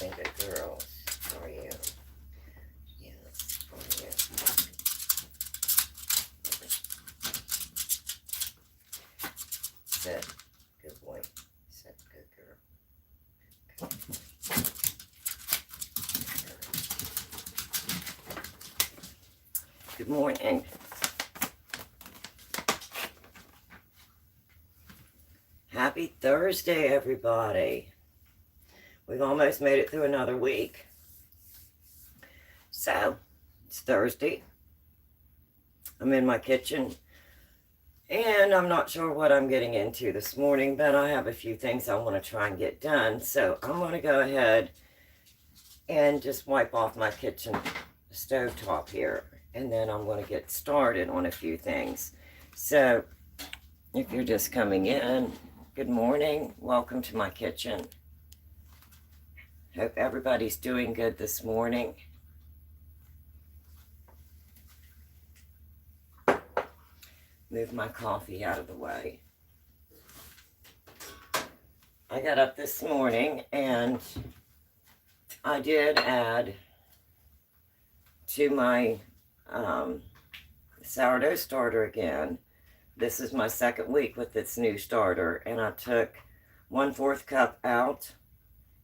and good girls for you. Yes, for you. Sit. Good boy. Sit. Good girl. Good morning. Happy Thursday, everybody. We've almost made it through another week. So, it's Thursday. I'm in my kitchen, and I'm not sure what I'm getting into this morning, but I have a few things I want to try and get done. So, I'm going to go ahead and just wipe off my kitchen stovetop here, and then I'm going to get started on a few things. So, if you're just coming in, good morning. Welcome to my kitchen. Hope everybody's doing good this morning. Move my coffee out of the way. I got up this morning and I did add to my sourdough starter again. This is my second week with this new starter, and I took 1/4 cup out,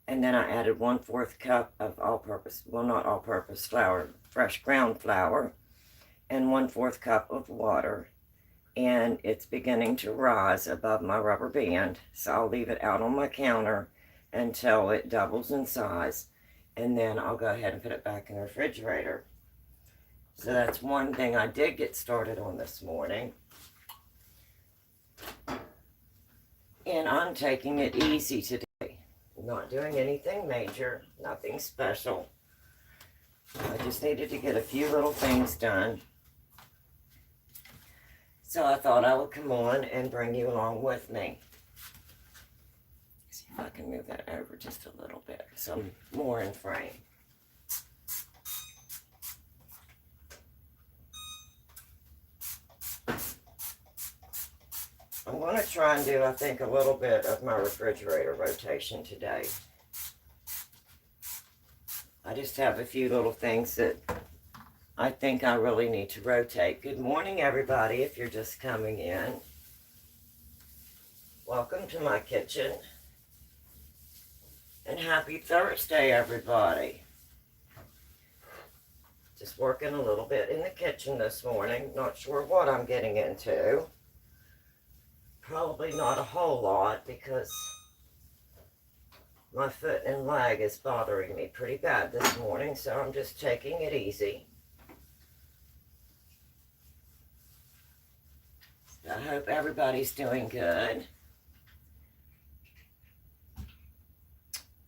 and then I added 1/4 cup of all-purpose, well, not all-purpose flour, fresh ground flour, and 1/4 cup of water. And it's beginning to rise above my rubber band, so I'll leave it out on my counter until it doubles in size, and then I'll go ahead and put it back in the refrigerator. So that's one thing I did get started on this morning. And I'm taking it easy today. Not doing anything major, nothing special. I just needed to get a few little things done. So I thought I would come on and bring you along with me. See if I can move that over just a little bit so I'm more in frame. I'm going to try and do, I think, a little bit of my refrigerator rotation today. I just have a few little things that I think I really need to rotate. Good morning, everybody, if you're just coming in. Welcome to my kitchen. And happy Thursday, everybody. Just working a little bit in the kitchen this morning. Not sure what I'm getting into. Probably not a whole lot because my foot and leg is bothering me pretty bad this morning, so I'm just taking it easy. So I hope everybody's doing good.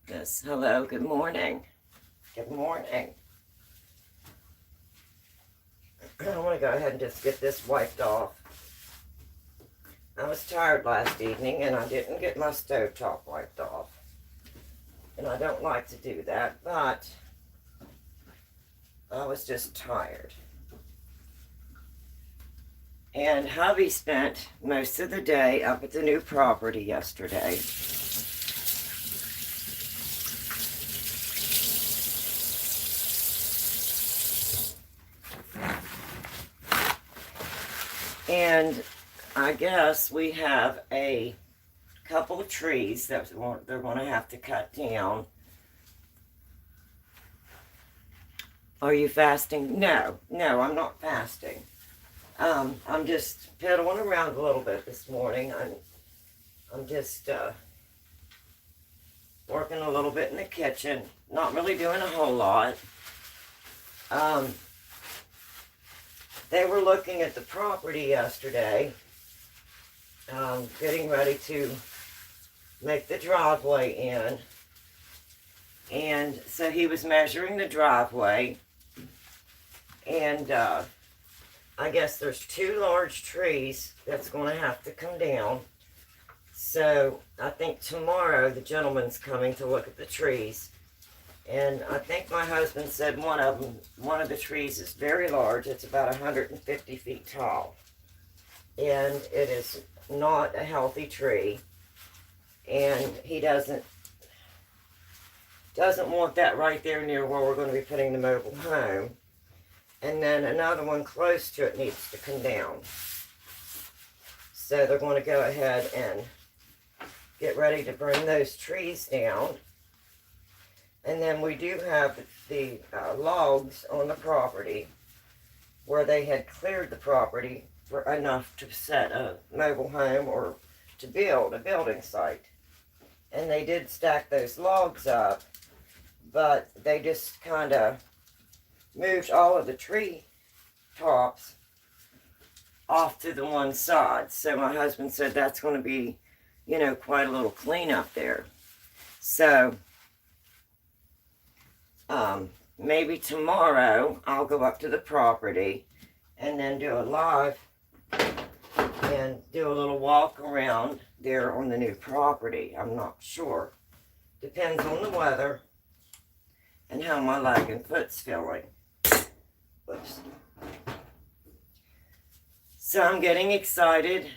Yes, hello, good morning. Good morning. I want to go ahead and just get this wiped off. I was tired last evening and I didn't get my stovetop wiped off. And I don't like to do that, but I was just tired. And hubby spent most of the day up at the new property yesterday. And I guess we have a couple of trees that they're going to have to cut down. Are you fasting? No, I'm not fasting. I'm just piddling around a little bit this morning. I'm just working a little bit in the kitchen. Not really doing a whole lot. They were looking at the property yesterday, getting ready to make the driveway in. And so he was measuring the driveway, and I guess there's 2 large trees that's going to have to come down. So I think tomorrow the gentleman's coming to look at the trees. And I think my husband said one of the trees is very large. It's about 150 feet tall. And it is not a healthy tree. And he doesn't doesn't want that right there near where we're going to be putting the mobile home. And then another one close to it needs to come down. So they're going to go ahead and get ready to bring those trees down. And then we do have the logs on the property where they had cleared the property for enough to set a mobile home or to build a building site. And they did stack those logs up, but they just kind of moved all of the tree tops off to the one side. So my husband said that's going to be, you know, quite a little cleanup there. So maybe tomorrow I'll go up to the property and then do a live and do a little walk around there on the new property. I'm not sure. Depends on the weather and how my leg and foot's feeling. Whoops. So I'm getting excited.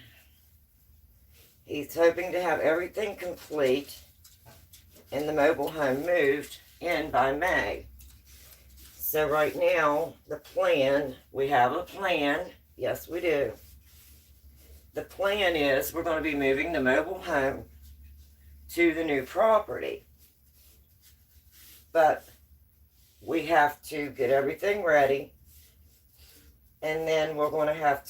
He's hoping to have everything complete and the mobile home moved in by May. So right now, the plan, we have a plan. Yes, we do. The plan is we're going to be moving the mobile home to the new property. But we have to get everything ready. And then we're going to have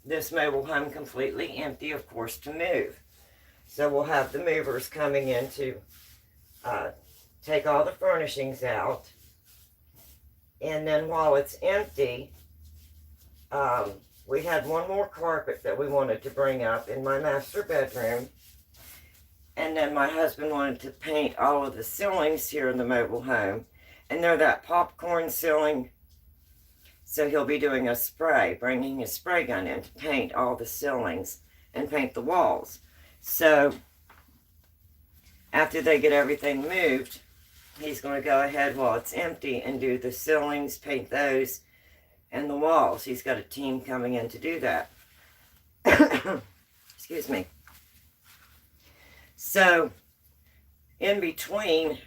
this mobile home completely empty, of course, to move. So we'll have the movers coming in to take all the furnishings out. And then while it's empty, we had one more carpet that we wanted to bring up in my master bedroom. And then my husband wanted to paint all of the ceilings here in the mobile home. And they're that popcorn ceiling. So he'll be doing a spray, bringing his spray gun in to paint all the ceilings and paint the walls. So after they get everything moved, he's going to go ahead while it's empty and do the ceilings, paint those, and the walls. He's got a team coming in to do that. Excuse me. So in between,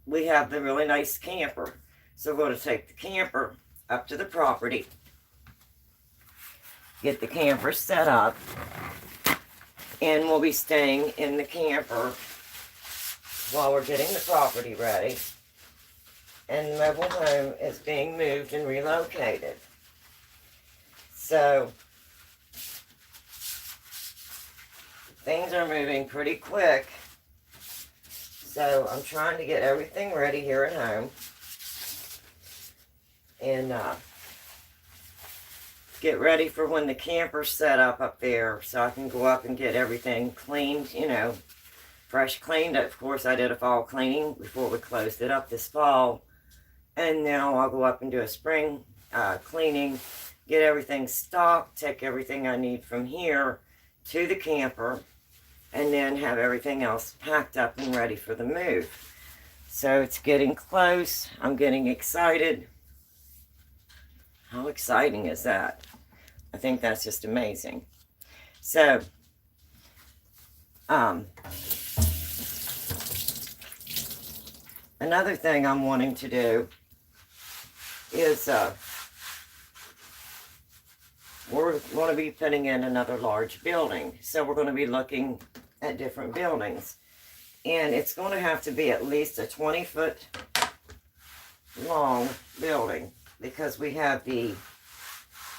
we have the really nice camper. So we're going to take the camper up to the property, get the camper set up, and we'll be staying in the camper while we're getting the property ready. And the mobile home is being moved and relocated. So things are moving pretty quick. So I'm trying to get everything ready here at home. And get ready for when the camper's set up there, so I can go up and get everything cleaned, you know, fresh cleaned. Of course, I did a fall cleaning before we closed it up this fall. And now I'll go up and do a spring cleaning, get everything stocked, take everything I need from here to the camper, and then have everything else packed up and ready for the move. So it's getting close. I'm getting excited. How exciting is that? I think that's just amazing. So, another thing I'm wanting to do is we're going to be putting in another large building. So we're going to be looking at different buildings. And it's going to have to be at least a 20-foot long building, because we have the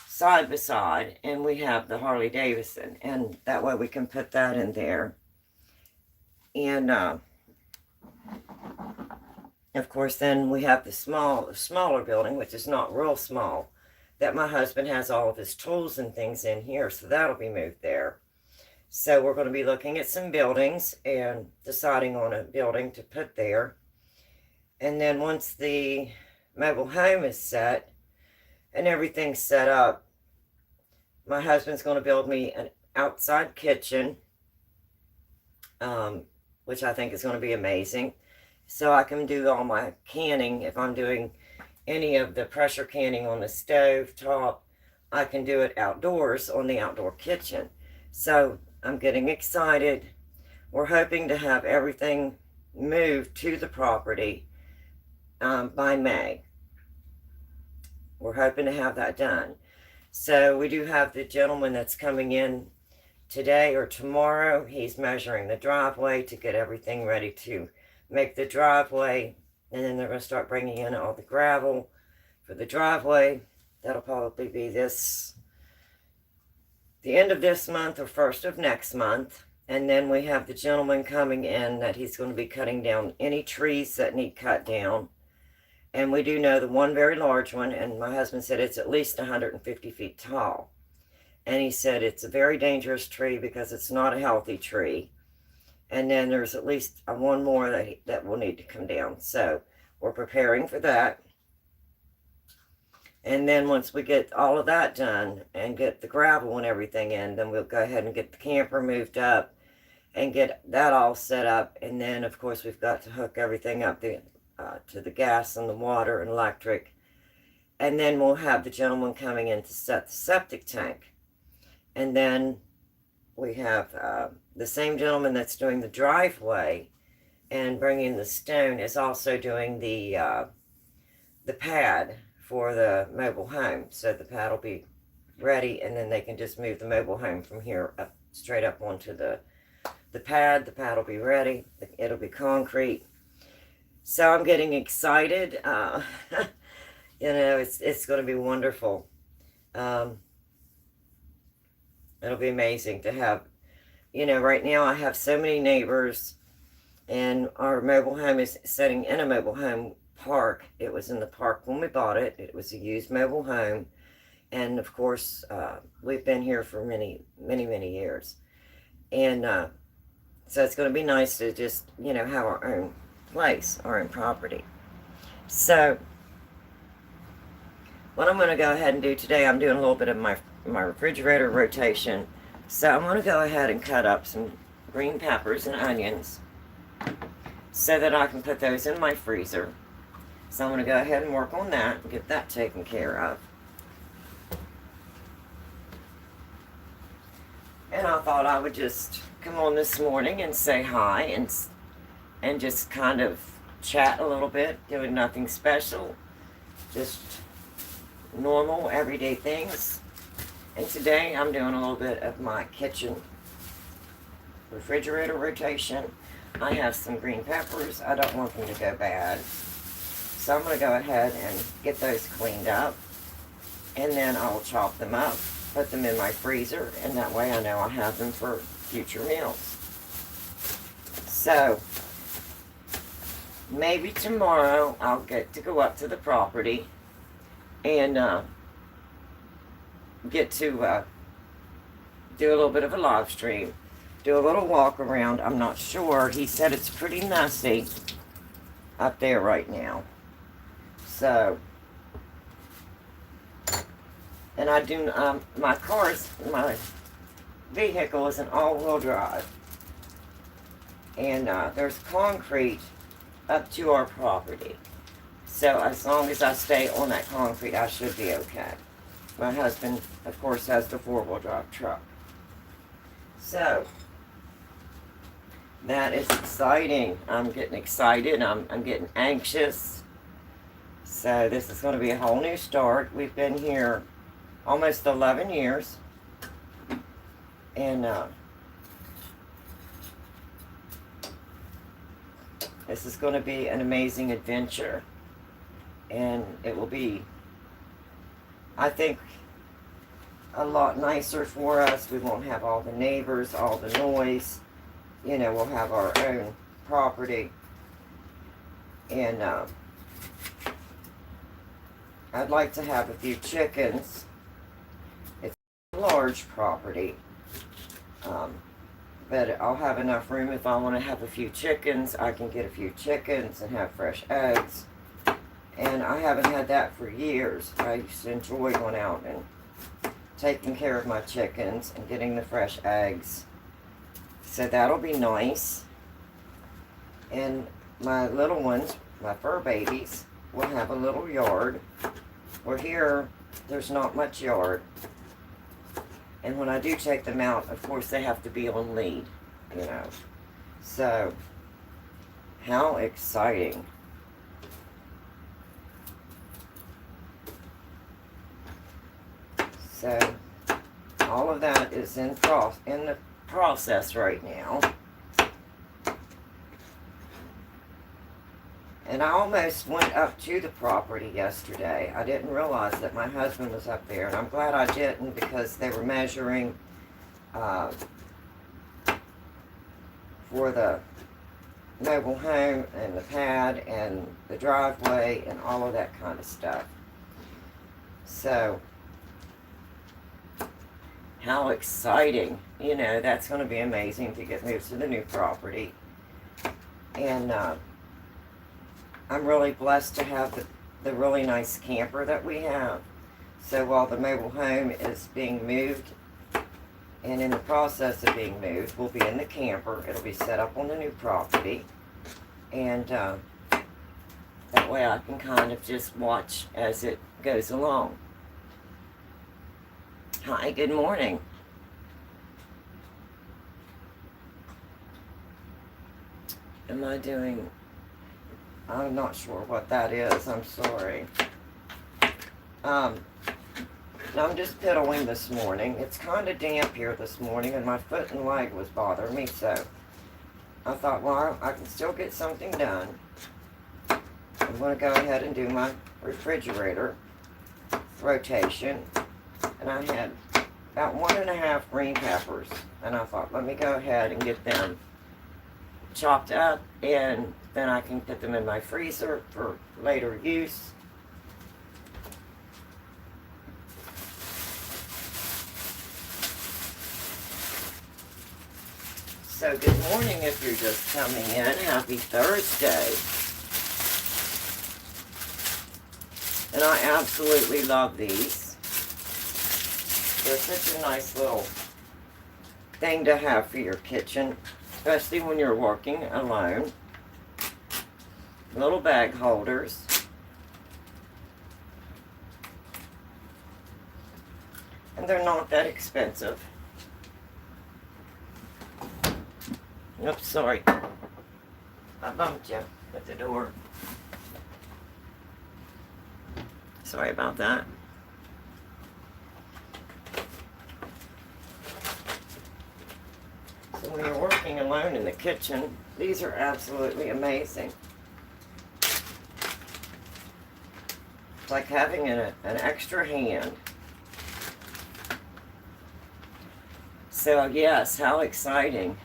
side by side and we have the Harley Davidson, and that way we can put that in there. And of course then we have the smaller building, which is not real small, that my husband has all of his tools and things in here, so that'll be moved there. So we're going to be looking at some buildings and deciding on a building to put there. And then once the mobile home is set and everything's set up, my husband's going to build me an outside kitchen, which I think is going to be amazing. So I can do all my canning. If I'm doing any of the pressure canning on the stove top, I can do it outdoors on the outdoor kitchen. So I'm getting excited. we're hoping to have everything moved to the property by May. We're hoping to have that done. So we do have the gentleman that's coming in today or tomorrow. He's measuring the driveway to get everything ready to make the driveway. And then they're going to start bringing in all the gravel for the driveway. That'll probably be the end of this month or first of next month. And then we have the gentleman coming in that he's going to be cutting down any trees that need cut down. And we do know the one very large one, and my husband said it's at least 150 feet tall. And he said it's a very dangerous tree because it's not a healthy tree. And then there's at least one more that will need to come down. So we're preparing for that. And then once we get all of that done and get the gravel and everything in, then we'll go ahead and get the camper moved up and get that all set up. And then, of course, we've got to hook everything up to the gas and the water and electric. And then we'll have the gentleman coming in to set the septic tank. And then we have the same gentleman that's doing the driveway and bringing the stone is also doing the pad for the mobile home. So the pad will be ready, and then they can just move the mobile home from here up straight up onto the pad. The pad will be ready. It'll be concrete. So I'm getting excited. You know, it's going to be wonderful. It'll be amazing to have, you know, right now I have so many neighbors, and our mobile home is sitting in a mobile home park. It was in the park when we bought it. It was a used mobile home. And of course, we've been here for many, many, many years. And so it's going to be nice to just, you know, have our own place, our own property. So what I'm going to go ahead and do today, I'm doing a little bit of my refrigerator rotation. So I'm going to go ahead and cut up some green peppers and onions so that I can put those in my freezer. So I'm going to go ahead and work on that and get that taken care of. And I thought I would just come on this morning and say hi and just kind of chat a little bit, doing nothing special, just normal, everyday things. And today I'm doing a little bit of my kitchen refrigerator rotation. I have some green peppers. I don't want them to go bad. So I'm going to go ahead and get those cleaned up. And then I'll chop them up, put them in my freezer, and that way I know I have them for future meals. So maybe tomorrow I'll get to go up to the property and get to do a little bit of a live stream, do a little walk around. I'm not sure. He said it's pretty messy up there right now. So, and I do, my vehicle is an all-wheel drive. And there's concrete up to our property. So as long as I stay on that concrete, I should be okay. My husband, of course, has the four-wheel drive truck. So, that is exciting. I'm getting excited. I'm getting anxious. So this is going to be a whole new start. We've been here almost 11 years. And this is going to be an amazing adventure. And it will be, I think, a lot nicer for us. We won't have all the neighbors, all the noise. You know, we'll have our own property. And I'd like to have a few chickens. It's a large property. But I'll have enough room if I want to have a few chickens. I can get a few chickens and have fresh eggs. And I haven't had that for years. I used to enjoy going out and taking care of my chickens and getting the fresh eggs. So that'll be nice. And my little ones, my fur babies, will have a little yard. Where here, there's not much yard. And when I do take them out, of course, they have to be on lead, you know. So, how exciting. So, all of that is in the process right now. And I almost went up to the property yesterday. I didn't realize that my husband was up there, and I'm glad I didn't, because they were measuring for the mobile home and the pad and the driveway and all of that kind of stuff. So, how exciting. You know, that's going to be amazing to get moved to the new property. And I'm really blessed to have the really nice camper that we have. So while the mobile home is being moved and in the process of being moved, we'll be in the camper. It'll be set up on the new property. And that way I can kind of just watch as it goes along. Hi, good morning. Am I doing... I'm not sure what that is. I'm sorry. I'm just piddling this morning. It's kind of damp here this morning, and my foot and leg was bothering me, so I thought, well, I can still get something done. I'm going to go ahead and do my refrigerator rotation. And I had about 1.5 green peppers, and I thought, let me go ahead and get them chopped up, and then I can put them in my freezer for later use. So good morning if you're just coming in. Happy Thursday. And I absolutely love these. They're such a nice little thing to have for your kitchen, especially when you're working alone. Little bag holders. And they're not that expensive. Oops, sorry. I bumped you at the door. Sorry about that. So when you're working alone in the kitchen, these are absolutely amazing. It's like having an extra hand. So yes, how exciting.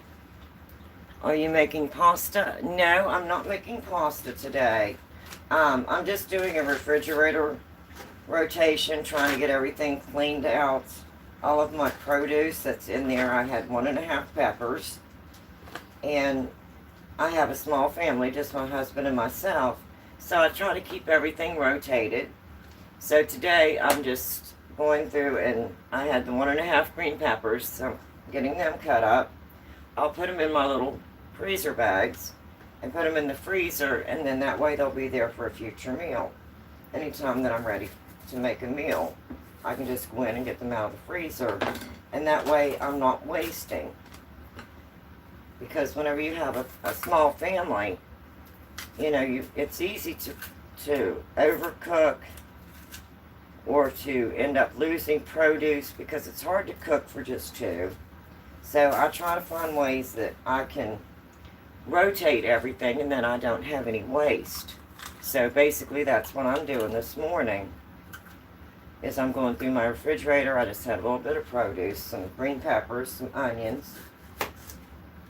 Are you making pasta? No, I'm not making pasta today. I'm just doing a refrigerator rotation, trying to get everything cleaned out. All of my produce that's in there, I had 1.5 peppers. And I have a small family, just my husband and myself. So I try to keep everything rotated. So today I'm just going through, and I had the 1.5 green peppers, so I'm getting them cut up. I'll put them in my little freezer bags and put them in the freezer, and then that way they'll be there for a future meal. Anytime that I'm ready to make a meal, I can just go in and get them out of the freezer, and that way I'm not wasting. Because whenever you have a small family, you know, it's easy to overcook or to end up losing produce, because it's hard to cook for just two. So I try to find ways that I can rotate everything, and then I don't have any waste. So basically that's what I'm doing this morning, is I'm going through my refrigerator. I just had a little bit of produce, some green peppers, some onions,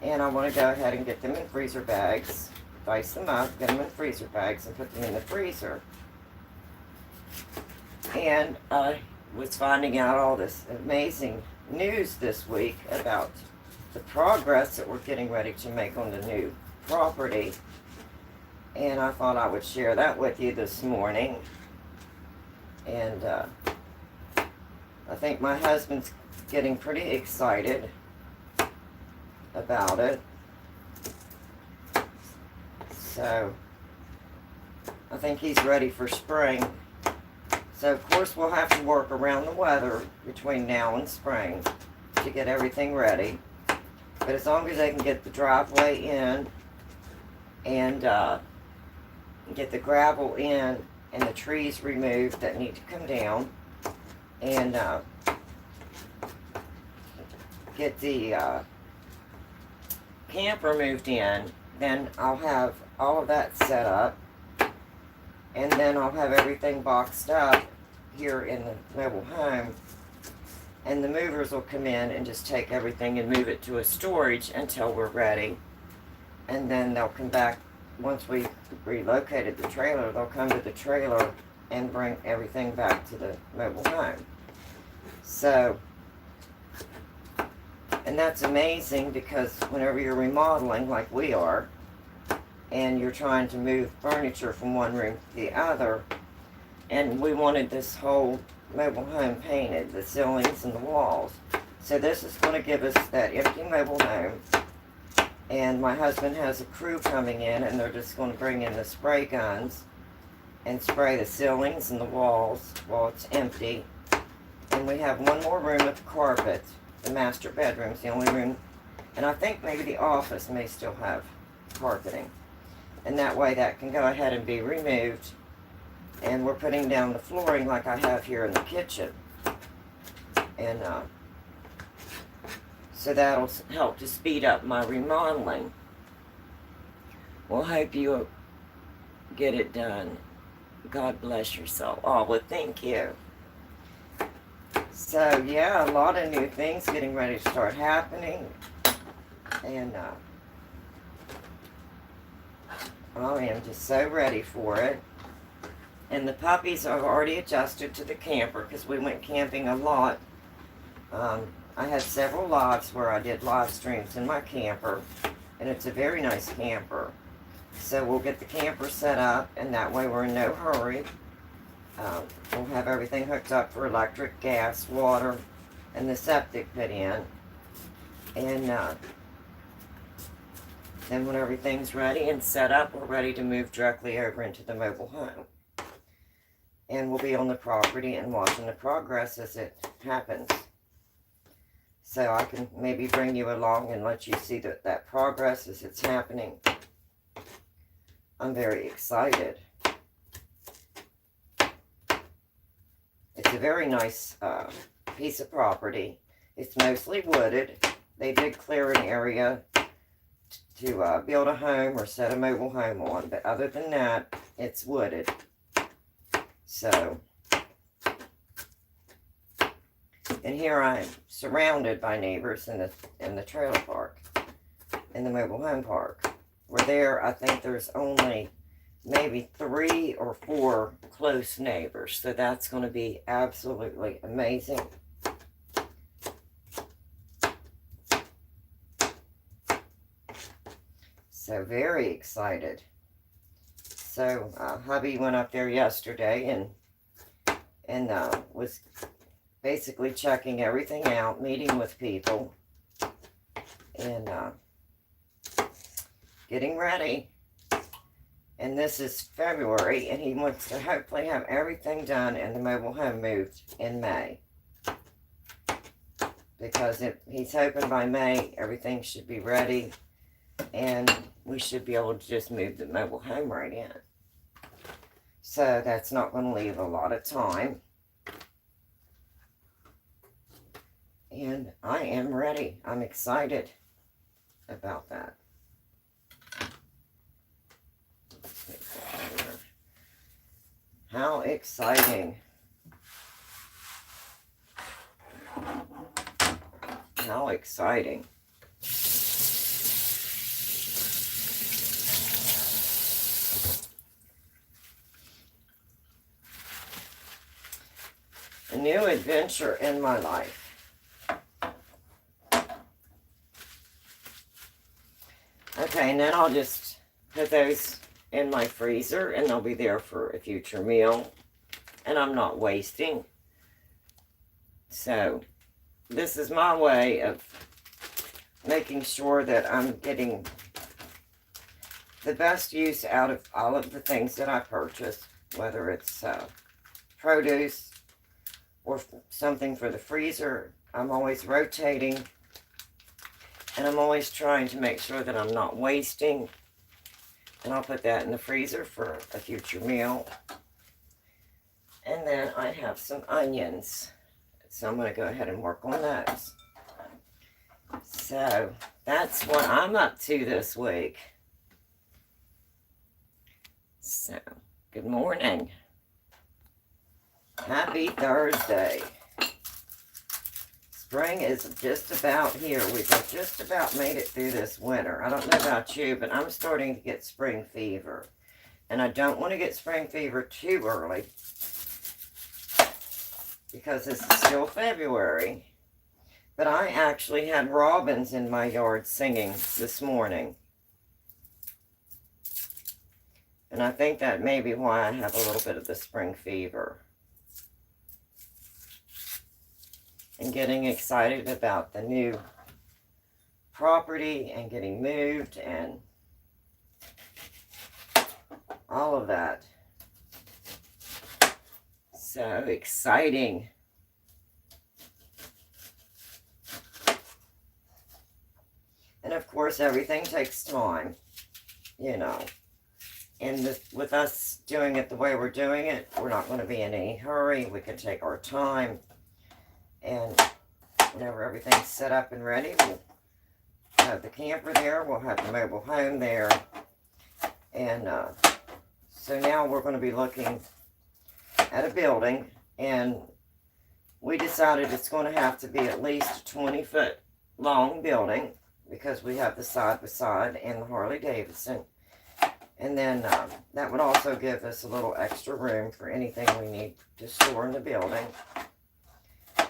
and I want to go ahead and get them in freezer bags, dice them up, get them in freezer bags, and put them in the freezer. And I was finding out all this amazing news this week about the progress that we're getting ready to make on the new property, and I thought I would share that with you this morning. And I think my husband's getting pretty excited about it, so I think he's ready for spring. So of course we'll have to work around the weather between now and spring to get everything ready. But as long as they can get the driveway in and get the gravel in and the trees removed that need to come down, and get the camper moved in, then I'll have all of that set up, and then I'll have everything boxed up here in the mobile home, and the movers will come in and just take everything and move it to a storage until we're ready, and then they'll come back. Once we relocated the trailer, they'll come to the trailer and bring everything back to the mobile home. So, and that's amazing, because whenever you're remodeling like we are, and you're trying to move furniture from one room to the other, and we wanted this whole mobile home painted, the ceilings and the walls. So this is going to give us that empty mobile home. And my husband has a crew coming in, and they're just going to bring in the spray guns and spray the ceilings and the walls while it's empty. And we have one more room with carpet. The master bedroom's the only room, and I think maybe the office may still have carpeting. And that way that can go ahead and be removed. And we're putting down the flooring like I have here in the kitchen. And so that'll help to speed up my remodeling. Well, hope you get it done. God bless your soul. Oh, well, thank you. So, yeah, a lot of new things getting ready to start happening. And I am just so ready for it. And the puppies are already adjusted to the camper, because we went camping a lot. I had several lives where I did live streams in my camper, and it's a very nice camper. So we'll get the camper set up, and that way we're in no hurry. We'll have everything hooked up for electric, gas, water, and the septic put in. And then when everything's ready and set up, we're ready to move directly over into the mobile home. And we'll be on the property and watching the progress as it happens. So I can maybe bring you along and let you see that progress as it's happening. I'm very excited. It's a very nice piece of property. It's mostly wooded. They did clear an area to build a home or set a mobile home on. But other than that, it's wooded. So, and here I'm surrounded by neighbors in the trailer park, in the mobile home park. Where there, I think there's only maybe 3 or 4 close neighbors. So that's going to be absolutely amazing. So very excited. So hubby went up there yesterday and was basically checking everything out, meeting with people, and getting ready. And this is February, and he wants to hopefully have everything done and the mobile home moved in May. Because he's hoping by May everything should be ready, and we should be able to just move the mobile home right in. So that's not going to leave a lot of time. And I am ready. I'm excited about that. How exciting. How exciting. A new adventure in my life. Okay, and then I'll just put those in my freezer, and they'll be there for a future meal. And I'm not wasting. So, this is my way of making sure that I'm getting the best use out of all of the things that I purchase, whether it's produce or something for the freezer. I'm always rotating And I'm always trying to make sure that I'm not wasting. And I'll put that in the freezer for a future meal. And then I have some onions. So I'm going to go ahead and work on those. So that's what I'm up to this week. So, good morning. Happy Thursday. Spring is just about here. We've just about made it through this winter. I don't know about you, but I'm starting to get spring fever. And I don't want to get spring fever too early, because this is still February. But I actually had robins in my yard singing this morning. And I think that may be why I have a little bit of the spring fever. And getting excited about the new property and getting moved and all of that. So exciting. And of course, everything takes time, you know. And with us doing it the way we're doing it, we're not going to be in any hurry. We can take our time. And whenever everything's set up and ready, we'll have the camper there. We'll have the mobile home there. And so now we're going to be looking at a building. And we decided it's going to have to be at least a 20-foot long building, because we have the side-by-side and the Harley-Davidson. And then that would also give us a little extra room for anything we need to store in the building.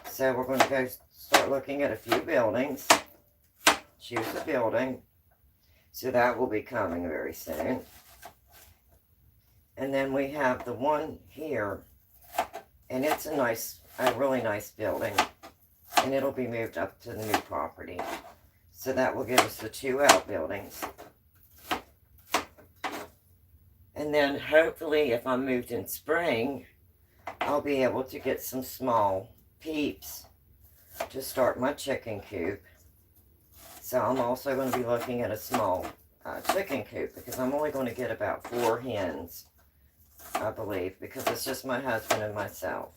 So we're going to go start looking at a few buildings, choose a building. So that will be coming very soon. And then we have the one here, and it's a really nice building. And it'll be moved up to the new property. So that will give us the 2 outbuildings. And then hopefully if I'm moved in spring, I'll be able to get some small peeps to start my chicken coop. So I'm also going to be looking at a small chicken coop, because I'm only going to get about 4 hens, I believe, because it's just my husband and myself.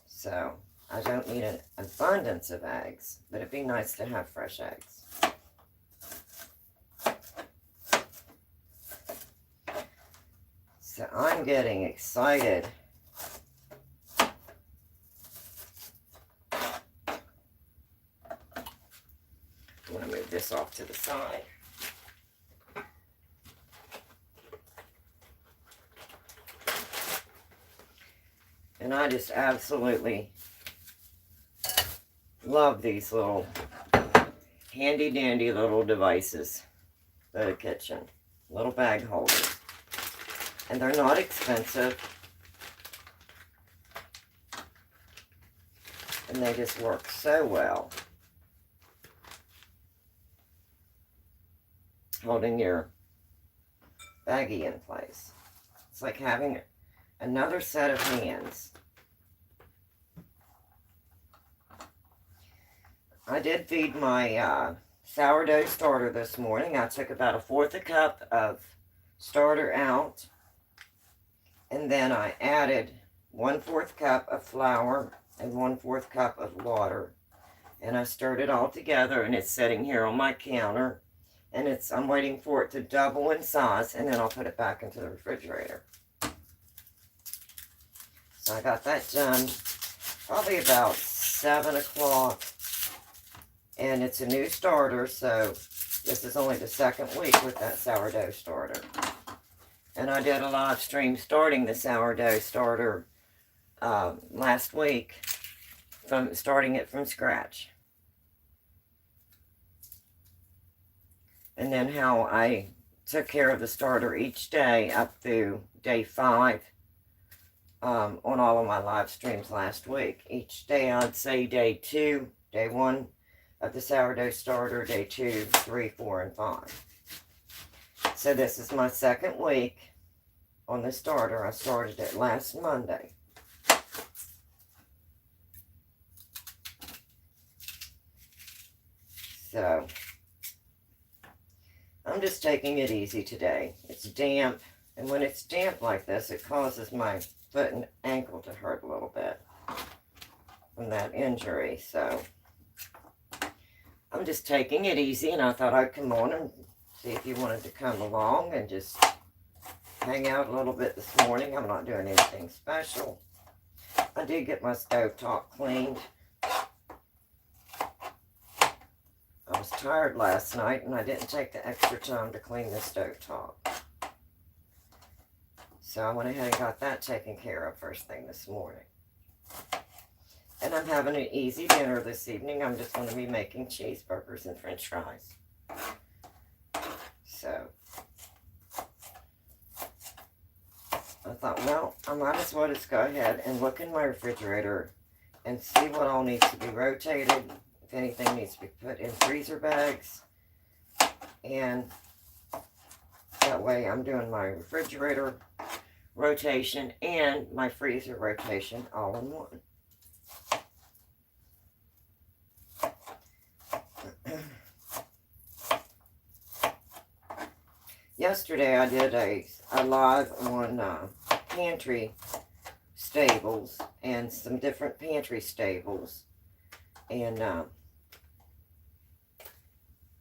So I don't need an abundance of eggs, but it'd be nice to have fresh eggs. So I'm getting excited. I'm going to move this off to the side. And I just absolutely love these little handy dandy little devices for the kitchen. Little bag holders. And they're not expensive. And they just work so well. Holding your baggie in place. It's like having another set of hands. I did feed my sourdough starter this morning. I took about 1/4 cup of starter out. And then I added 1/4 cup of flour and 1/4 cup of water. And I stirred it all together, and it's sitting here on my counter. And I'm waiting for it to double in size, and then I'll put it back into the refrigerator. So I got that done probably about 7 o'clock. And it's a new starter, so this is only the 2nd week with that sourdough starter. And I did a live stream starting the sourdough starter last week, starting it from scratch. And then how I took care of the starter each day up through day 5 on all of my live streams last week. Each day I'd say day 2, day 1 of the sourdough starter, day 2, 3, 4, and 5. So this is my 2nd week on the starter. I started it last Monday. So, I'm just taking it easy today. It's damp, and when it's damp like this, it causes my foot and ankle to hurt a little bit from that injury. So, I'm just taking it easy, and I thought I'd come on and see if you wanted to come along and just hang out a little bit this morning. I'm not doing anything special. I did get my stovetop cleaned. I was tired last night, and I didn't take the extra time to clean the stovetop. So I went ahead and got that taken care of first thing this morning. And I'm having an easy dinner this evening. I'm just going to be making cheeseburgers and french fries. So I thought, well, I might as well just go ahead and look in my refrigerator and see what all needs to be rotated. If anything needs to be put in freezer bags. And that way I'm doing my refrigerator rotation and my freezer rotation all in one. Yesterday I did a live on pantry stables and some different pantry stables. And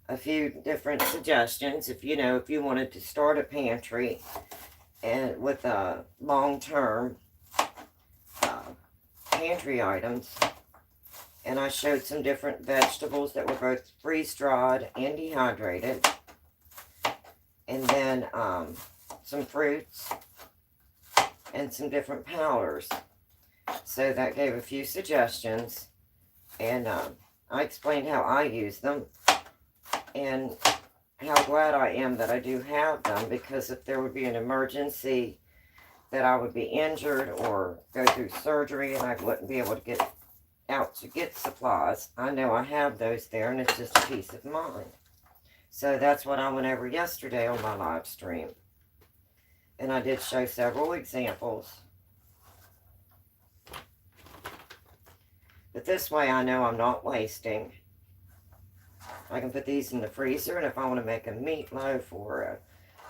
a few different suggestions if you wanted to start a pantry and with long-term pantry items. And I showed some different vegetables that were both freeze-dried and dehydrated, and then some fruits and some different powders. So that gave a few suggestions. And I explained how I use them and how glad I am that I do have them, because if there would be an emergency that I would be injured or go through surgery and I wouldn't be able to get out to get supplies, I know I have those there, and it's just a peace of mind. So that's what I went over yesterday on my live stream. And I did show several examples. But this way I know I'm not wasting. I can put these in the freezer, and if I want to make a meatloaf or a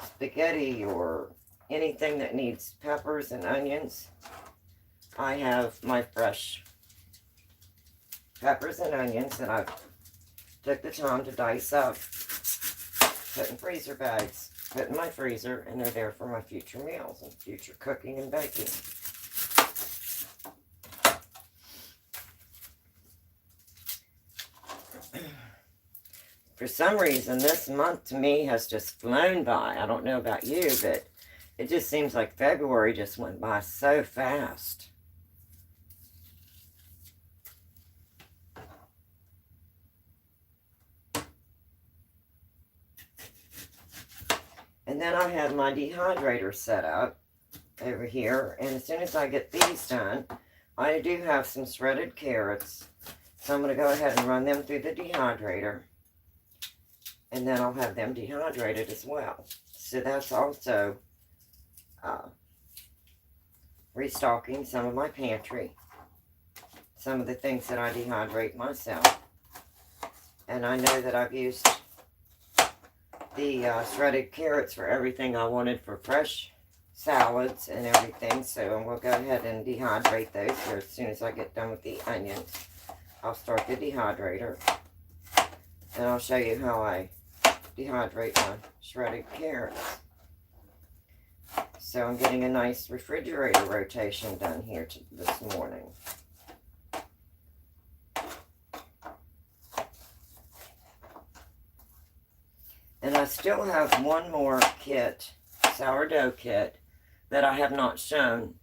spaghetti or anything that needs peppers and onions, I have my fresh peppers and onions that I took the time to dice up, put in freezer bags, put in my freezer, and they're there for my future meals and future cooking and baking. For some reason, this month to me has just flown by. I don't know about you, but it just seems like February just went by so fast. And then I have my dehydrator set up over here. And as soon as I get these done, I do have some shredded carrots. So I'm going to go ahead and run them through the dehydrator. And then I'll have them dehydrated as well. So that's also restocking some of my pantry. Some of the things that I dehydrate myself. And I know that I've used the shredded carrots for everything I wanted for fresh salads and everything. So I'm going to go ahead and dehydrate those here as soon as I get done with the onions. I'll start the dehydrator. And I'll show you how I dehydrate my shredded carrots. So I'm getting a nice refrigerator rotation done here this morning. And I still have one more kit, sourdough kit, that I have not shown.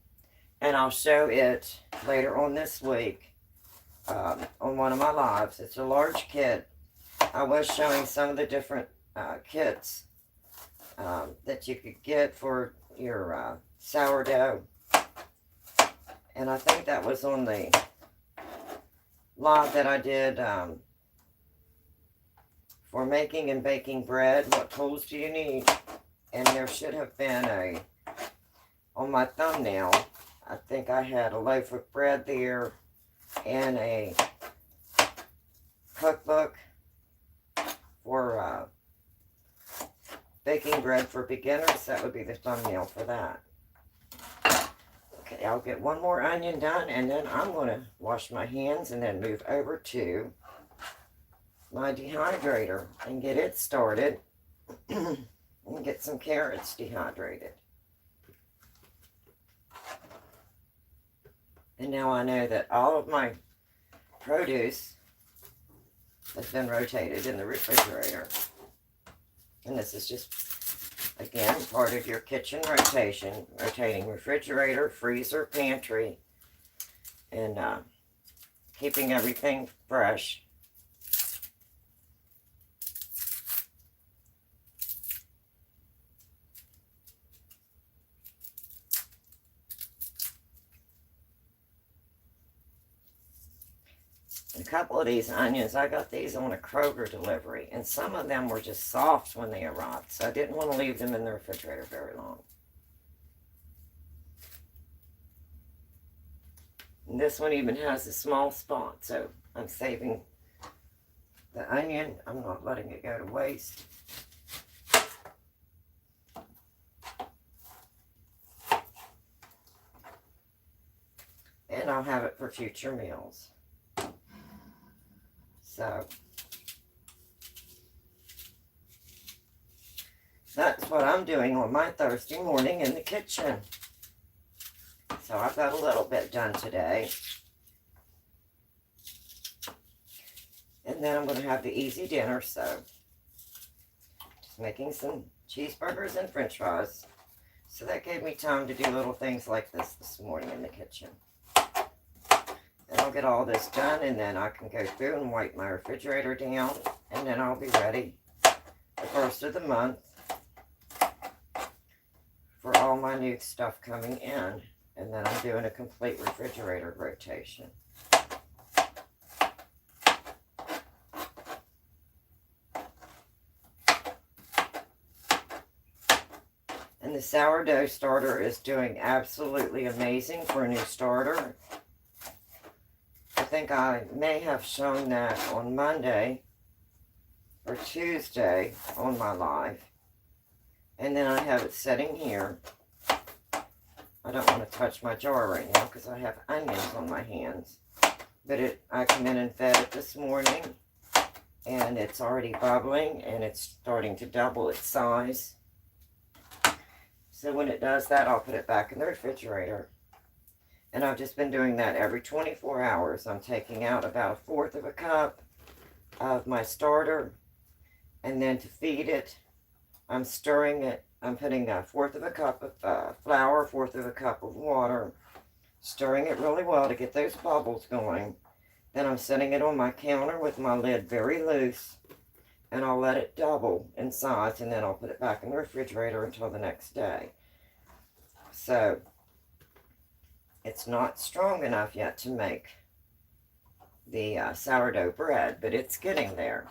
And I'll show it later on this week on one of my lives. It's a large kit. I was showing some of the different kits that you could get for your sourdough. And I think that was on the live that I did for making and baking bread. What tools do you need? And there should have been on my thumbnail, I think I had a loaf of bread there and a cookbook for baking bread for beginners. That would be the thumbnail for that. Okay, I'll get one more onion done, and then I'm going to wash my hands and then move over to my dehydrator and get it started and get some carrots dehydrated. And now I know that all of my produce has been rotated in the refrigerator. And this is just, again, part of your kitchen rotation, rotating refrigerator, freezer, pantry, and keeping everything fresh. A couple of these onions, I got these on a Kroger delivery, and some of them were just soft when they arrived, so I didn't want to leave them in the refrigerator very long. And this one even has a small spot, so I'm saving the onion. I'm not letting it go to waste. And I'll have it for future meals. So that's what I'm doing on my Thursday morning in the kitchen. So I've got a little bit done today. And then I'm going to have the easy dinner, so just making some cheeseburgers and french fries. So that gave me time to do little things like this morning in the kitchen. And I'll get all this done, and then I can go through and wipe my refrigerator down, and then I'll be ready the first of the month for all my new stuff coming in. And then I'm doing a complete refrigerator rotation. And the sourdough starter is doing absolutely amazing for a new starter. I think I may have shown that on Monday or Tuesday on my live. And then I have it sitting here. I don't want to touch my jar right now because I have onions on my hands. But I come in and fed it this morning, and it's already bubbling, and it's starting to double its size. So when it does that, I'll put it back in the refrigerator. And I've just been doing that every 24 hours. I'm taking out about 1/4 of a cup of my starter, and then to feed it, I'm stirring it. I'm putting 1/4 of a cup of flour, 1/4 of a cup of water, stirring it really well to get those bubbles going. Then I'm setting it on my counter with my lid very loose, and I'll let it double in size, and then I'll put it back in the refrigerator until the next day. So it's not strong enough yet to make the sourdough bread, but it's getting there.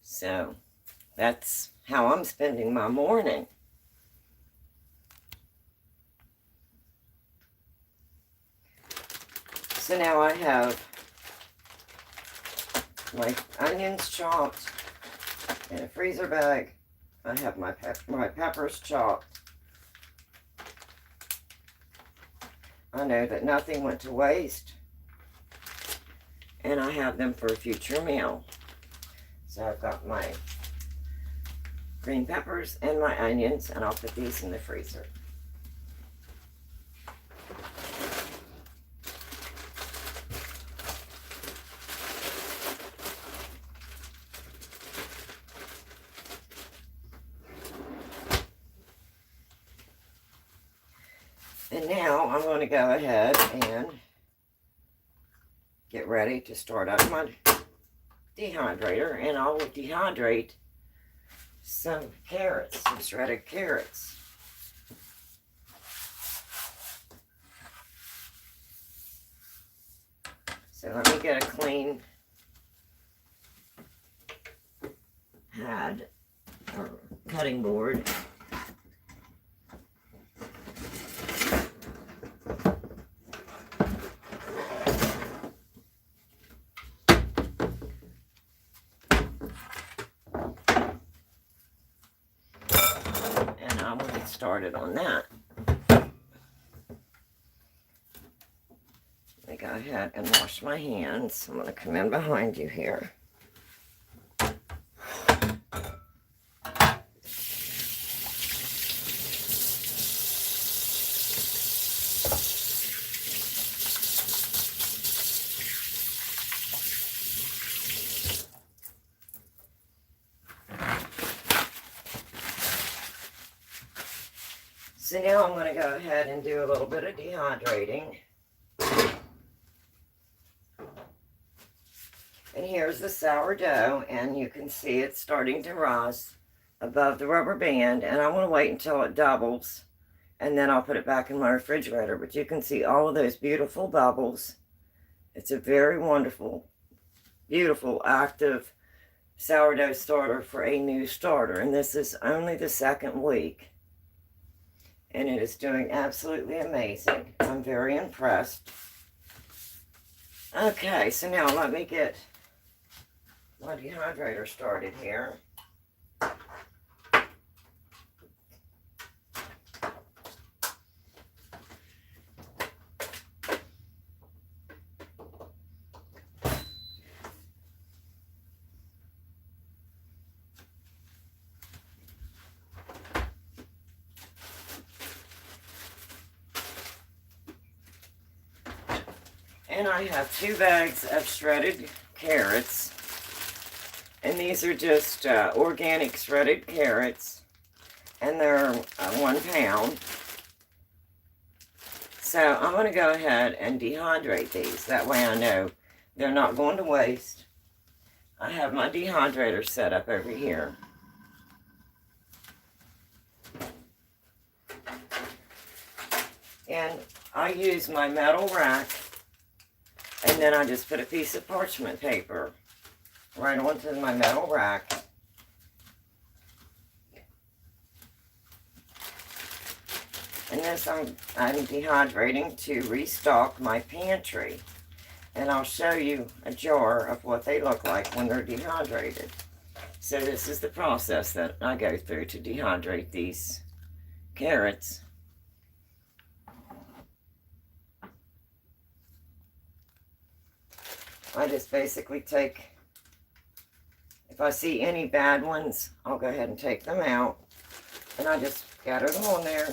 So that's how I'm spending my morning. So now I have my onions chopped in a freezer bag. I have my peppers chopped. I know that nothing went to waste, and I have them for a future meal. So I've got my green peppers and my onions, and I'll put these in the freezer. And now I'm going to go ahead and get ready to start up my dehydrator, and I will dehydrate some carrots, some shredded carrots. So let me get a clean pad or cutting board. And I'm going to get started on that. Let me go ahead and wash my hands. I'm going to come in behind you here. So now I'm going to go ahead and do a little bit of dehydrating. And here's the sourdough, and you can see it's starting to rise above the rubber band, and I want to wait until it doubles, and then I'll put it back in my refrigerator. But you can see all of those beautiful bubbles. It's a very wonderful, beautiful, active sourdough starter for a new starter, and this is only the second week. And it is doing absolutely amazing. I'm very impressed. Okay, so now let me get my dehydrator started here. And I have 2 bags of shredded carrots. And these are just organic shredded carrots. And they're 1 pound. So I'm going to go ahead and dehydrate these. That way I know they're not going to waste. I have my dehydrator set up over here. And I use my metal rack. And then I just put a piece of parchment paper right onto my metal rack. And this I'm dehydrating to restock my pantry. And I'll show you a jar of what they look like when they're dehydrated. So this is the process that I go through to dehydrate these carrots. I just basically take, if I see any bad ones, I'll go ahead and take them out. And I just scatter them on there.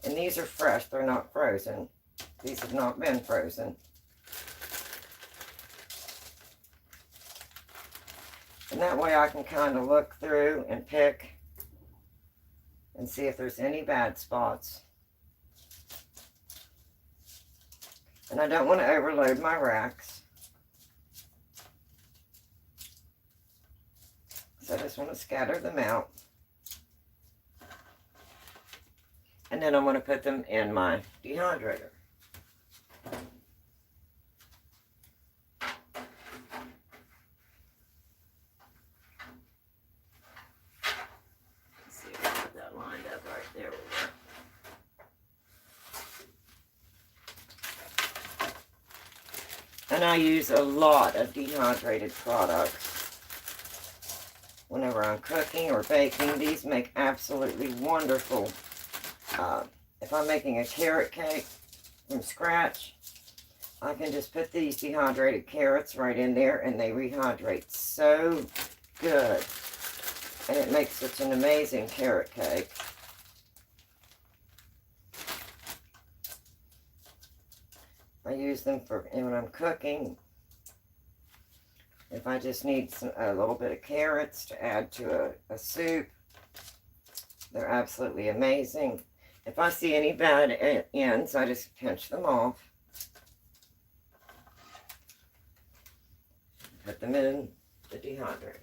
And these are fresh, they're not frozen. These have not been frozen. And that way I can kind of look through and pick and see if there's any bad spots. And I don't want to overload my racks. So I just want to scatter them out. And then I'm going to put them in my dehydrator. Let's see if I got that lined up right there. And I use a lot of dehydrated products. Whenever I'm cooking or baking, these make absolutely wonderful. If I'm making a carrot cake from scratch, I can just put these dehydrated carrots right in there and they rehydrate so good. And it makes such an amazing carrot cake. I use them for when I'm cooking. If I just need a little bit of carrots to add to a soup, they're absolutely amazing. If I see any bad ends, I just pinch them off. Put them in the dehydrator.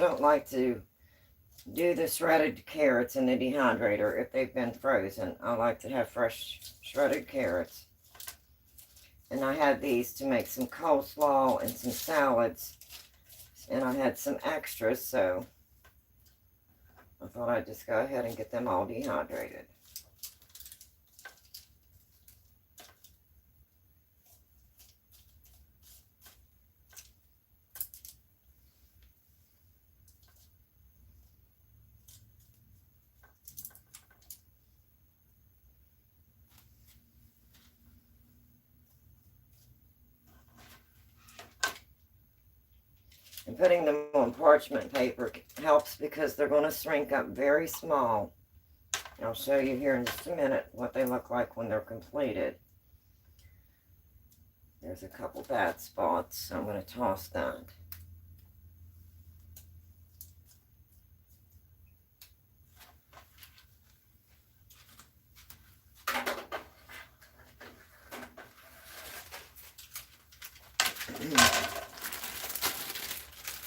don't like to do the shredded carrots in the dehydrator if they've been frozen. I like to have fresh shredded carrots. And I had these to make some coleslaw and some salads. And I had some extras, so I thought I'd just go ahead and get them all dehydrated. And putting them on parchment paper helps because they're going to shrink up very small. I'll show you here in just a minute what they look like when they're completed. There's a couple bad spots, so I'm going to toss that.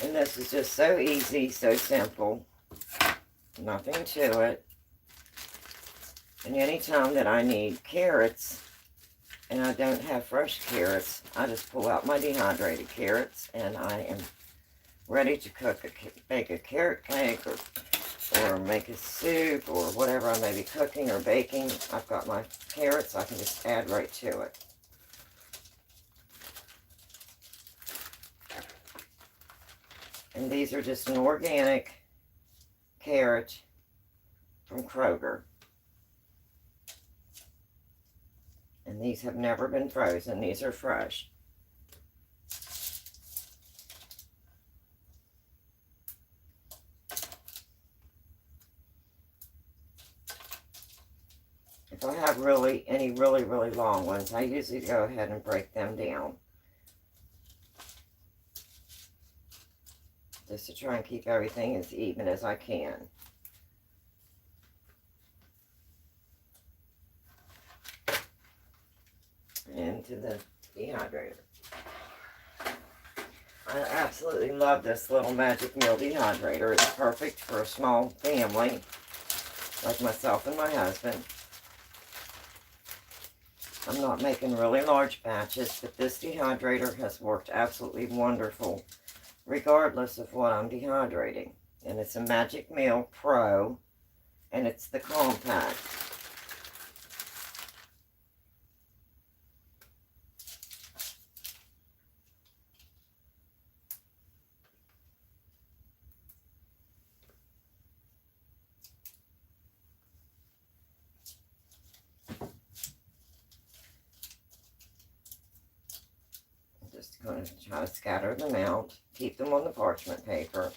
And this is just so easy, so simple. Nothing to it. And anytime that I need carrots and I don't have fresh carrots, I just pull out my dehydrated carrots and I am ready to bake a carrot cake or make a soup or whatever I may be cooking or baking. I've got my carrots, I can just add right to it. And these are just an organic carrot from Kroger. And these have never been frozen. These are fresh. If I have any really long ones, I usually go ahead and break them down. Just to try and keep everything as even as I can. Into the dehydrator. I absolutely love this little Magic Meal dehydrator. It's perfect for a small family like myself and my husband. I'm not making really large batches, but this dehydrator has worked absolutely wonderful regardless of what I'm dehydrating. And it's a Magic Meal Pro, and it's the compact. Just going to try to scatter them out, keep them on the parchment paper.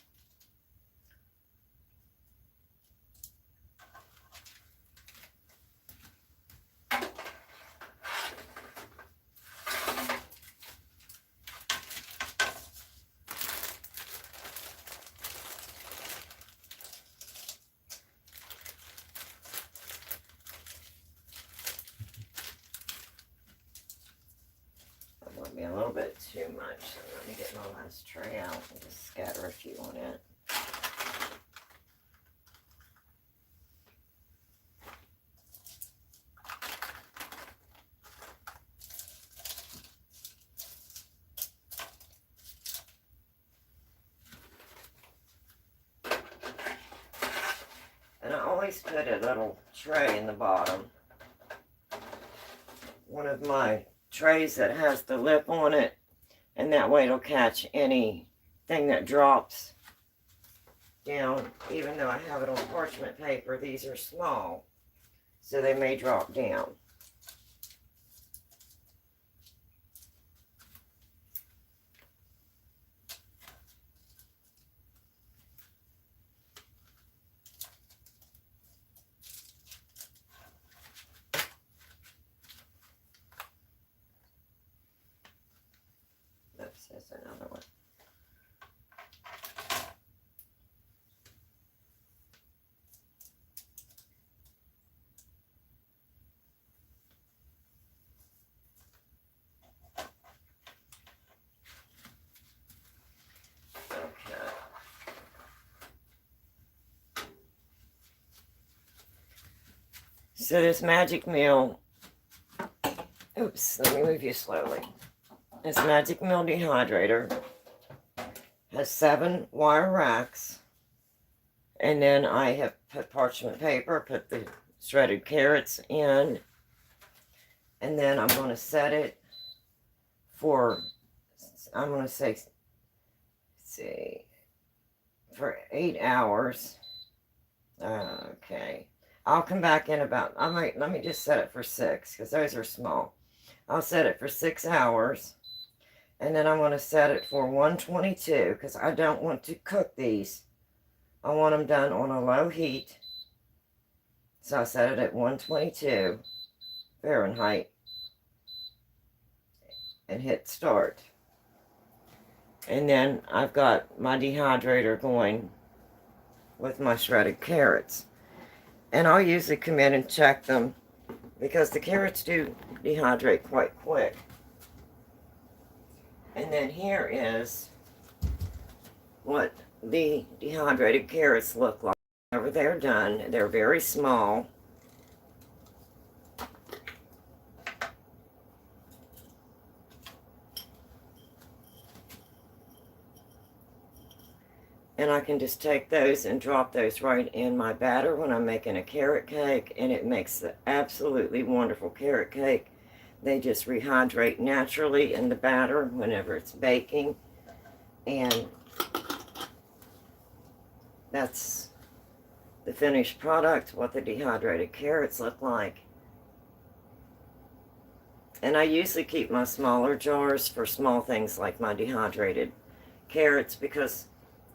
Be a little bit too much, so let me get my last tray out and just scatter a few on it. And I always put a little tray in the bottom. One of my trays that has the lip on it, and that way it'll catch anything that drops down. Even though I have it on parchment paper, these are small, so they may drop down. There's another one. Okay. So this Magic Meal, oops, let me move you slowly. This Magic Meal dehydrator has 7 wire racks. And then I have put parchment paper, put the shredded carrots in. And then I'm going to set it for, I'm going to say, let's see, for 8 hours. Okay. I'll come back in about, let me just set it for 6, because those are small. I'll set it for 6 hours. And then I'm going to set it for 122, because I don't want to cook these. I want them done on a low heat. So I set it at 122 Fahrenheit. And hit start. And then I've got my dehydrator going with my shredded carrots. And I'll usually come in and check them because the carrots do dehydrate quite quick. And then here is what the dehydrated carrots look like whenever they're done. They're very small. And I can just take those and drop those right in my batter when I'm making a carrot cake, and it makes the absolutely wonderful carrot cake. They just rehydrate naturally in the batter whenever it's baking, and that's the finished product, what the dehydrated carrots look like. And I usually keep my smaller jars for small things like my dehydrated carrots because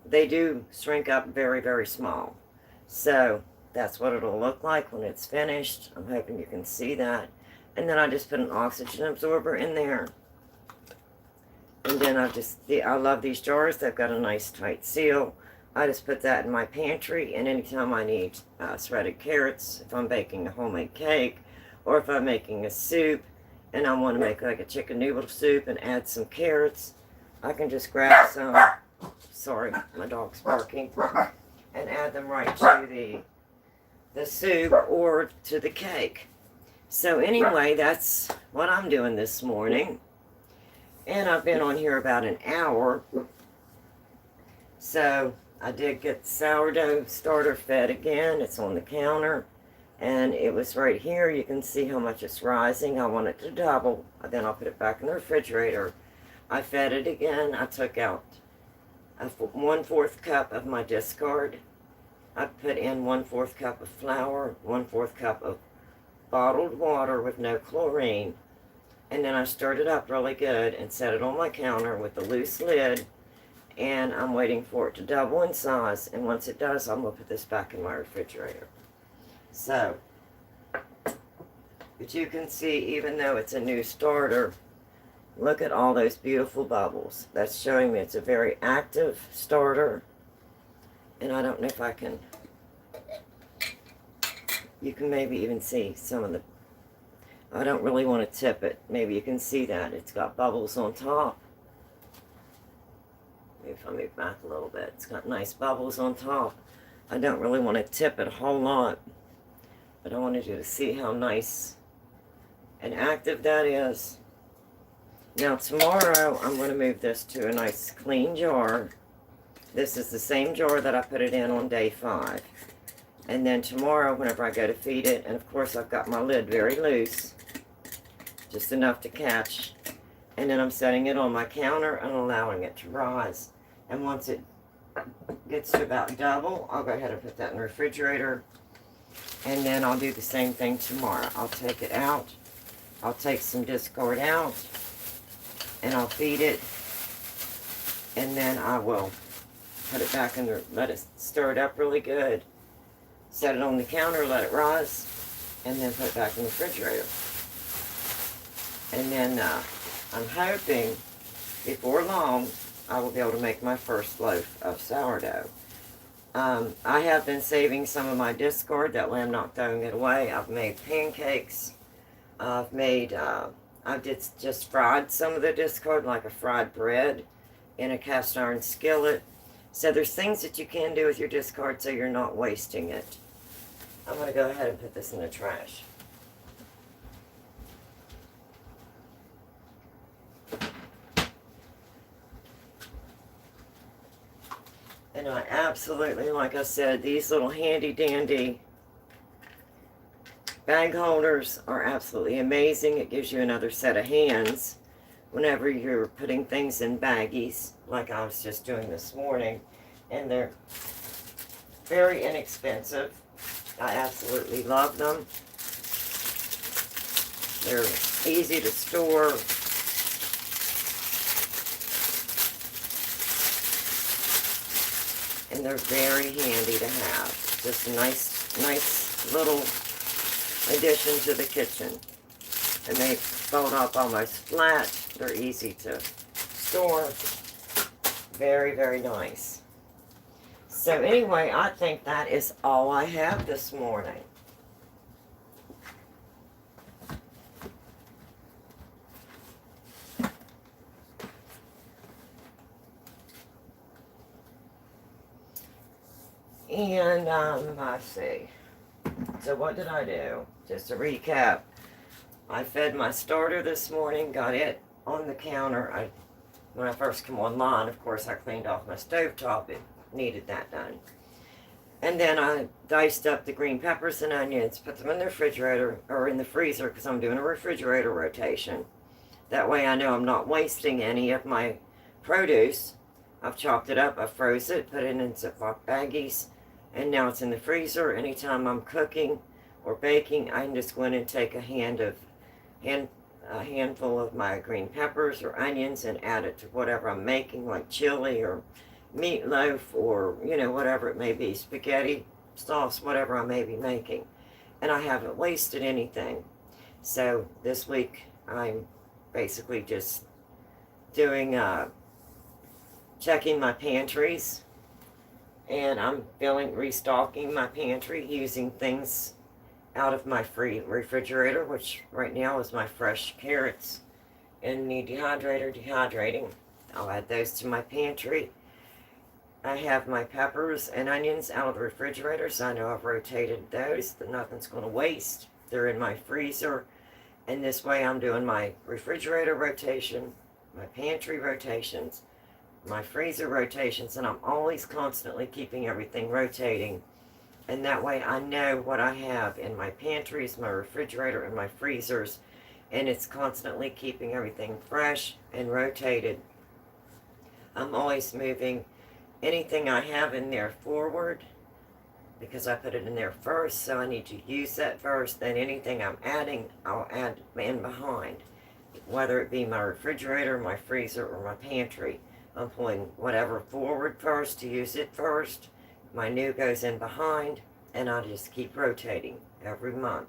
they do shrink up very, very small. So that's what it'll look like when it's finished. I'm hoping you can see that. And then I just put an oxygen absorber in there. And then I love these jars. They've got a nice tight seal. I just put that in my pantry, and anytime I need shredded carrots, if I'm baking a homemade cake, or if I'm making a soup, and I want to make like a chicken noodle soup and add some carrots, I can just grab some, sorry, my dog's barking, and add them right to the soup or to the cake. So anyway, that's what I'm doing this morning. And I've been on here about an hour. So I did get the sourdough starter fed again. It's on the counter. And it was right here. You can see how much it's rising. I want it to double. Then I'll put it back in the refrigerator. I fed it again. I took out 1/4 cup of my discard. I put in 1/4 cup of flour, 1/4 cup of bottled water with no chlorine. And then I stirred it up really good and set it on my counter with a loose lid. And I'm waiting for it to double in size. And once it does, I'm going to put this back in my refrigerator. So, but you can see, even though it's a new starter, look at all those beautiful bubbles. That's showing me it's a very active starter. And I don't know if I can, you can maybe even see some of the, I don't really want to tip it. Maybe you can see that. It's got bubbles on top. Maybe if I move back a little bit. It's got nice bubbles on top. I don't really want to tip it a whole lot. But I wanted you to see how nice and active that is. Now tomorrow, I'm going to move this to a nice clean jar. This is the same jar that I put it in on day 5. And then tomorrow, whenever I go to feed it, and of course I've got my lid very loose, just enough to catch. And then I'm setting it on my counter and allowing it to rise. And once it gets to about double, I'll go ahead and put that in the refrigerator. And then I'll do the same thing tomorrow. I'll take it out. I'll take some discard out. And I'll feed it. And then I will put it back in there, let it stir it up really good. Set it on the counter, let it rise. And then put it back in the refrigerator. And then I'm hoping before long I will be able to make my first loaf of sourdough. I have been saving some of my discard. That way I'm not throwing it away. I've made pancakes. I've just fried some of the discard, like a fried bread in a cast iron skillet. So there's things that you can do with your discard so you're not wasting it. I'm going to go ahead and put this in the trash. And I absolutely, like I said, these little handy dandy bag holders are absolutely amazing. It gives you another set of hands whenever you're putting things in baggies, like I was just doing this morning. And they're very inexpensive. I absolutely love them. They're easy to store. And they're very handy to have. Just a nice little addition to the kitchen. And they fold up almost flat. They're easy to store. Very, very nice. So anyway, I think that is all I have this morning. And, let's see. So what did I do? Just to recap. I fed my starter this morning, got it on the counter. When I first come online, of course, I cleaned off my stovetop. It needed that done. And then I diced up the green peppers and onions, put them in the refrigerator, or in the freezer, because I'm doing a refrigerator rotation. That way I know I'm not wasting any of my produce. I've chopped it up, I froze it, put it in Ziploc baggies, and now it's in the freezer. Anytime I'm cooking or baking, I can just go in and take a handful of my green peppers or onions and add it to whatever I'm making, like chili or meatloaf or, you know, whatever it may be, spaghetti sauce, whatever I may be making. And I haven't wasted anything. So this week I'm basically just doing, checking my pantries, and I'm restocking my pantry using things out of my free refrigerator, which right now is my fresh carrots in the dehydrating. I'll add those to my pantry. I have my peppers and onions out of the refrigerator, so I know I've rotated those, that nothing's going to waste. They're in my freezer, and this way I'm doing my refrigerator rotation, my pantry rotations, my freezer rotations, and I'm always constantly keeping everything rotating. And that way I know what I have in my pantries, my refrigerator, and my freezers, and it's constantly keeping everything fresh and rotated. I'm always moving anything I have in there forward, because I put it in there first, so I need to use that first. Then anything I'm adding, I'll add in behind, whether it be my refrigerator, my freezer, or my pantry. I'm pulling whatever forward first to use it first. My new goes in behind, and I just keep rotating every month,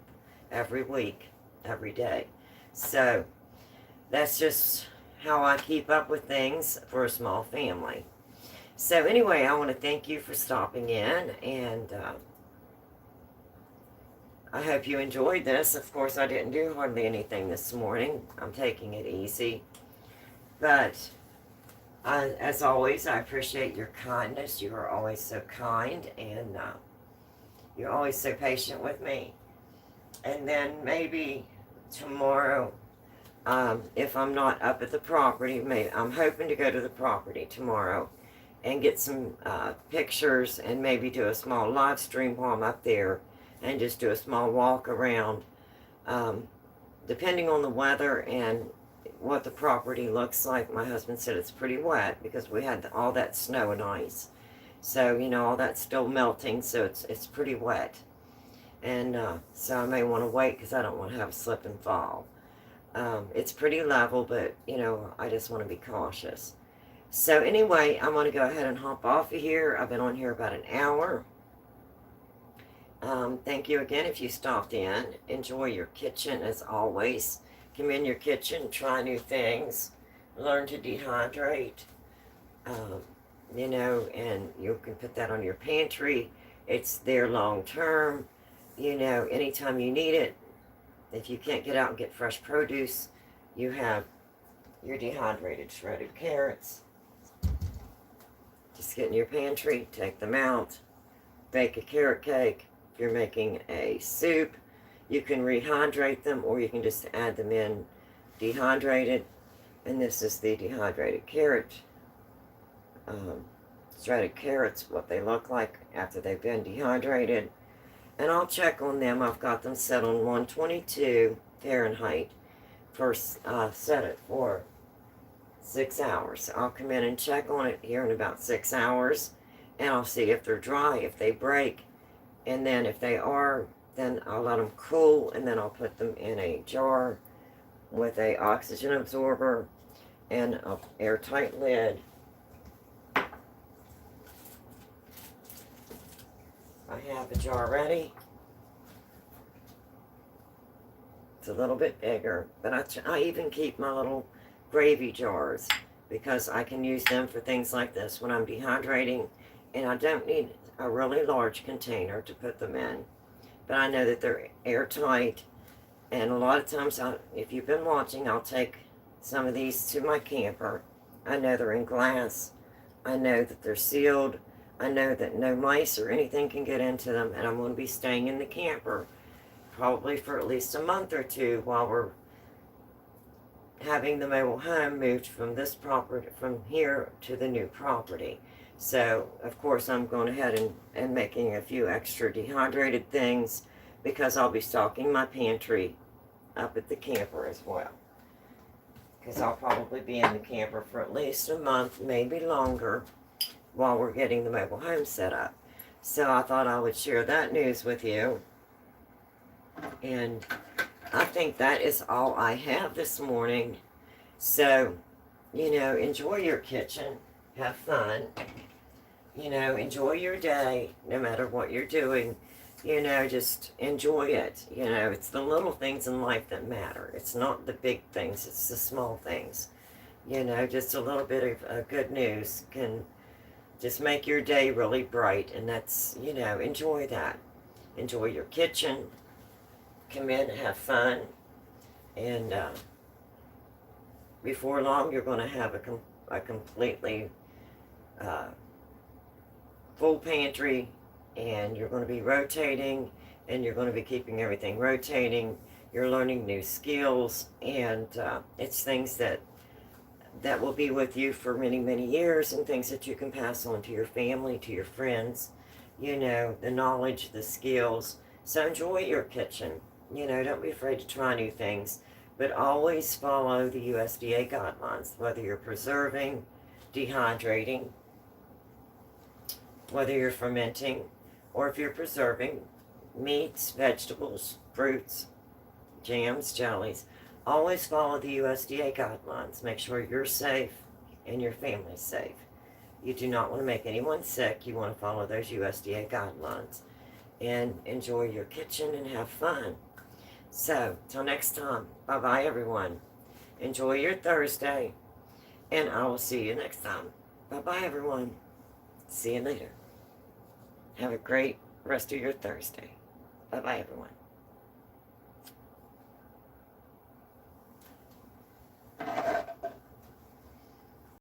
every week, every day. So that's just how I keep up with things for a small family. So anyway, I want to thank you for stopping in, and I hope you enjoyed this. Of course, I didn't do hardly anything this morning. I'm taking it easy. But as always, I appreciate your kindness. You are always so kind, and you're always so patient with me. And then maybe tomorrow, if I'm not up at the property, I'm hoping to go to the property tomorrow and get some pictures, and maybe do a small live stream while I'm up there, and just do a small walk around, depending on the weather and what the property looks like. My husband said it's pretty wet because we had all that snow and ice. So, you know, all that's still melting, so it's pretty wet. And so I may want to wait because I don't want to have a slip and fall. It's pretty level, but, you know, I just want to be cautious. So anyway, I'm going to go ahead and hop off of here. I've been on here about an hour. Thank you again if you stopped in. Enjoy your kitchen as always. Come in your kitchen, try new things, learn to dehydrate, you know, and you can put that on your pantry. It's there long term, you know, anytime you need it. If you can't get out and get fresh produce, you have your dehydrated shredded carrots. Just get in your pantry, take them out, bake a carrot cake, If you're making a soup, you can rehydrate them, or you can just add them in dehydrated. And this is the dehydrated carrot. Shredded carrots, what they look like after they've been dehydrated. And I'll check on them. I've got them set on 122 Fahrenheit. First, set it for 6 hours. I'll come in and check on it here in about 6 hours, and I'll see if they're dry, if they break, and then if they are, then I'll let them cool, and then I'll put them in a jar with a oxygen absorber and an airtight lid. I have a jar ready. It's a little bit bigger, but I even keep my little gravy jars because I can use them for things like this when I'm dehydrating, and I don't need a really large container to put them in. But I know that they're airtight, and a lot of times, if you've been watching, I'll take some of these to my camper. I know they're in glass. I know that they're sealed. I know that no mice or anything can get into them, and I'm going to be staying in the camper probably for at least a month or two while we're having the mobile home moved from this property, from here to the new property. So, of course, I'm going ahead and making a few extra dehydrated things because I'll be stocking my pantry up at the camper as well. Because I'll probably be in the camper for at least a month, maybe longer, while we're getting the mobile home set up. So I thought I would share that news with you. And I think that is all I have this morning. So, enjoy your kitchen. Have fun. Enjoy your day, no matter what you're doing. Just enjoy it. It's the little things in life that matter. It's not the big things, it's the small things. Just a little bit of good news can just make your day really bright. And that's, enjoy that. Enjoy your kitchen. Come in and have fun. And before long, you're going to have a completely full pantry, and you're going to be rotating, and you're going to be keeping everything rotating. You're learning new skills, and it's things that will be with you for many, many years, and things that you can pass on to your family, to your friends, the knowledge, the skills. So enjoy your kitchen. Don't be afraid to try new things, but always follow the USDA guidelines, whether you're preserving, dehydrating, whether you're fermenting, or if you're preserving meats, vegetables, fruits, jams, jellies. Always follow the USDA guidelines. Make sure you're safe and your family's safe. You do not want to make anyone sick. You want to follow those USDA guidelines. And enjoy your kitchen and have fun. So, till next time, bye-bye everyone. Enjoy your Thursday, and I will see you next time. Bye-bye everyone. See you later. Have a great rest of your Thursday. Bye-bye everyone.